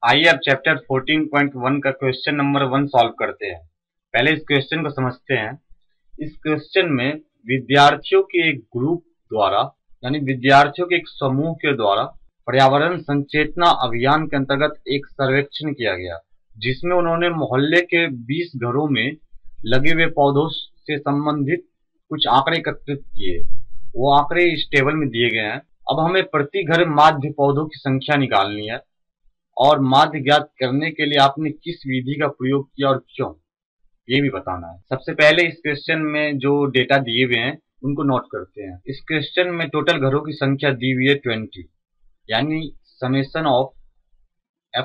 आइए अब चैप्टर 14.1 का क्वेश्चन नंबर 1 सॉल्व करते हैं। पहले इस क्वेश्चन को समझते हैं। इस क्वेश्चन में विद्यार्थियों के एक ग्रुप द्वारा यानी विद्यार्थियों के एक समूह के द्वारा पर्यावरण संचेतना अभियान के अंतर्गत एक सर्वेक्षण किया गया, जिसमें उन्होंने मोहल्ले के 20 घरों में लगे हुए पौधों से संबंधित कुछ आंकड़े एकत्रित किए। वो आंकड़े इस टेबल में दिए गए हैं। अब हमें प्रति घर माध्य पौधों की संख्या निकालनी है और माध्य ज्ञात करने के लिए आपने किस विधि का प्रयोग किया और क्यों, ये भी बताना है। सबसे पहले इस क्वेश्चन में जो डेटा दिए हुए हैं उनको नोट करते हैं। इस क्वेश्चन में टोटल घरों की संख्या दी हुई है 20, यानी summation of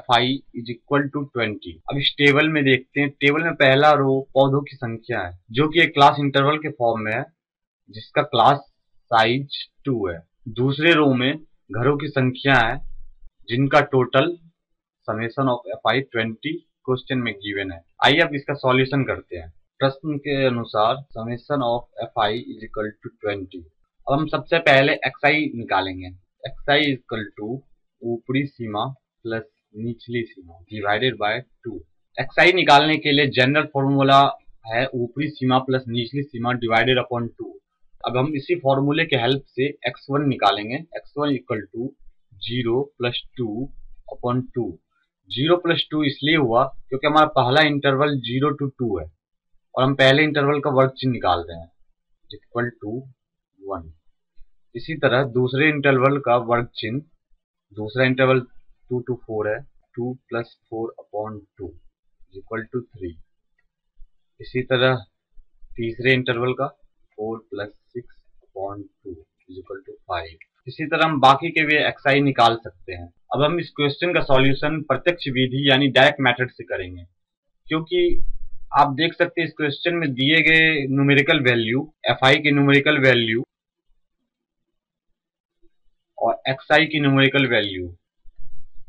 Fi is equal to 20। अब इस टेबल में देखते हैं। टेबल में पहला रो पौधों की संख्या है, जो कि एक क्लास इंटरवल के फॉर्म में है, जिसका क्लास साइज 2 है। दूसरे रो में घरों की संख्या है, जिनका total summation of Fi 20 question में गिवन है। आइए अब इसका सॉल्यूशन करते हैं। प्रश्न के अनुसार summation of Fi is equal to 20। अब हम सबसे पहले xi निकालेंगे। xi इज इक्वल टू ऊपरी सीमा प्लस निचली सीमा डिवाइडेड बाय 2। xi निकालने के लिए जनरल फॉर्मूला है ऊपरी सीमा प्लस निचली सीमा डिवाइडेड अपॉन 2। अब हम इसी फॉर्मूले के हेल्प से x1 निकालेंगे। x1 equal to 0 plus 2 upon 2। 0 plus 2 इसलिए हुआ क्योंकि हमारा पहला इंटरवल 0 to 2 है और हम पहले इंटरवल का वर्ग चिन्ह निकाल रहे हैं, इक्वल टू 1। इसी तरह दूसरे इंटरवल का वर्ग चिन्ह, दूसरा इंटरवल 2 to 4 है, 2 प्लस 4 अपॉन 2 इक्वल टू 3। इसी तरह तीसरे इंटरवल का 4 प्लस 6 अपॉन 2 इक्वल टू 5। इसी तरह हम बाकी के भी xi निकाल सकते हैं। अब हम इस क्वेश्चन का सॉल्यूशन प्रत्यक्ष विधि यानी डायरेक्ट मेथड से करेंगे, क्योंकि आप देख सकते हैं इस क्वेश्चन में दिए गए न्यूमेरिकल वैल्यू Fi की न्यूमेरिकल वैल्यू और xi की न्यूमेरिकल वैल्यू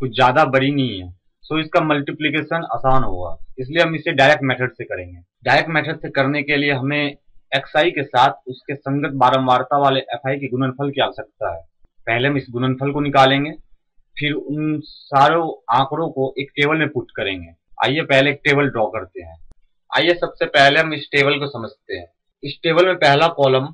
कुछ ज्यादा बड़ी नहीं है, सो इसका मल्टीप्लिकेशन आसान होगा, इसलिए हम इसे डायरेक्ट मेथड से करेंगे। डायरेक्ट मेथड से करने के लिए हमें xi के साथ उसके संगत बारंबारता वाले Fi के गुणनफल की आवश्यकता है। पहले हम इस गुणनफल को निकालेंगे, फिर उन सारों आंकड़ों को एक टेबल में पुट करेंगे। आइए पहले एक टेबल ड्रॉ करते हैं। आइए सबसे पहले हम इस टेबल को समझते हैं। इस टेबल में पहला कॉलम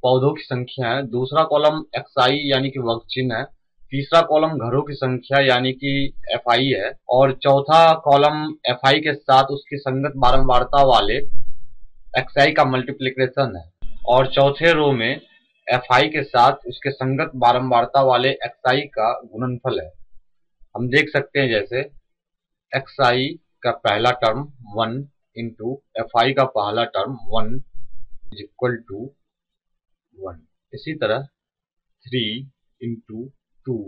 पौधों की संख्या है, दूसरा कॉलम xi यानी कि वर्ग चिन्ह है, तीसरा कॉलम घरों की संख्या यानी कि Fi है और चौथा कॉलम Fi के साथ उसकी संगत बारंबारता वाले xi का मल्टीप्लिकेशन है और चौथे रो में Fi के साथ उसके संगत बारंबारता वाले xi का गुणनफल है। हम देख सकते हैं जैसे xi का पहला टर्म 1 इंटू Fi का पहला टर्म 1 इज इक्वल टू 1। इसी तरह 3 into 2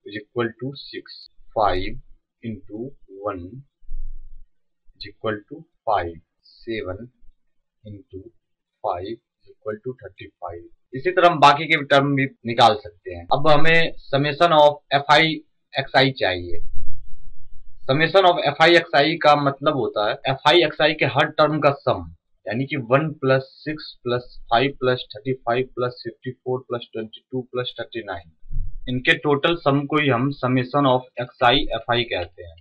is equal to 6। 5 into 1 is equal to 5। 7 into 5 is equal to 35। इसी तरह हम बाकी के टर्म भी निकाल सकते हैं। अब हमें समेशन ऑफ Fi xi चाहिए। समेशन ऑफ Fi xi का मतलब होता है Fi xi के हर टर्म का सम, यानी कि 1 plus 6 plus 5 plus 35 plus 54 plus 22 plus 39, इनके टोटल सम को ही हम समेशन ऑफ xi Fi कहते हैं।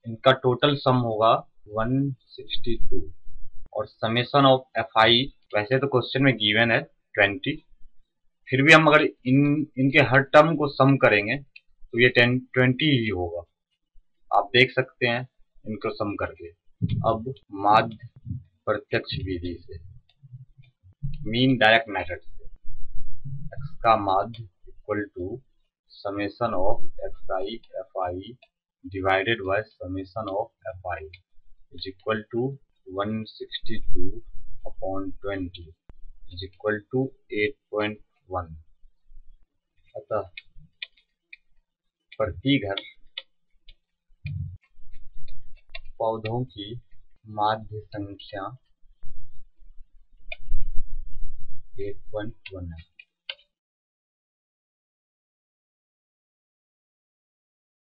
इनका टोटल सम होगा 162 और समेशन ऑफ Fi वैसे तो क्वेश्चन में गिवन है 20, फिर भी हम अगर इनके हर टर्म को सम करेंगे तो ये 20 ही होगा। आप देख सकते हैं इनको सम करके। अब माध्य प्रत्यक्ष विधि से, मीन डायरेक्ट मेथड से, x का माध्य equal to summation of xi Fi divided by summation of Fi is equal to 162 upon 20 is equal to 8.1। अतः प्रति घर पौधों की माध्य संख्या 8.1 है।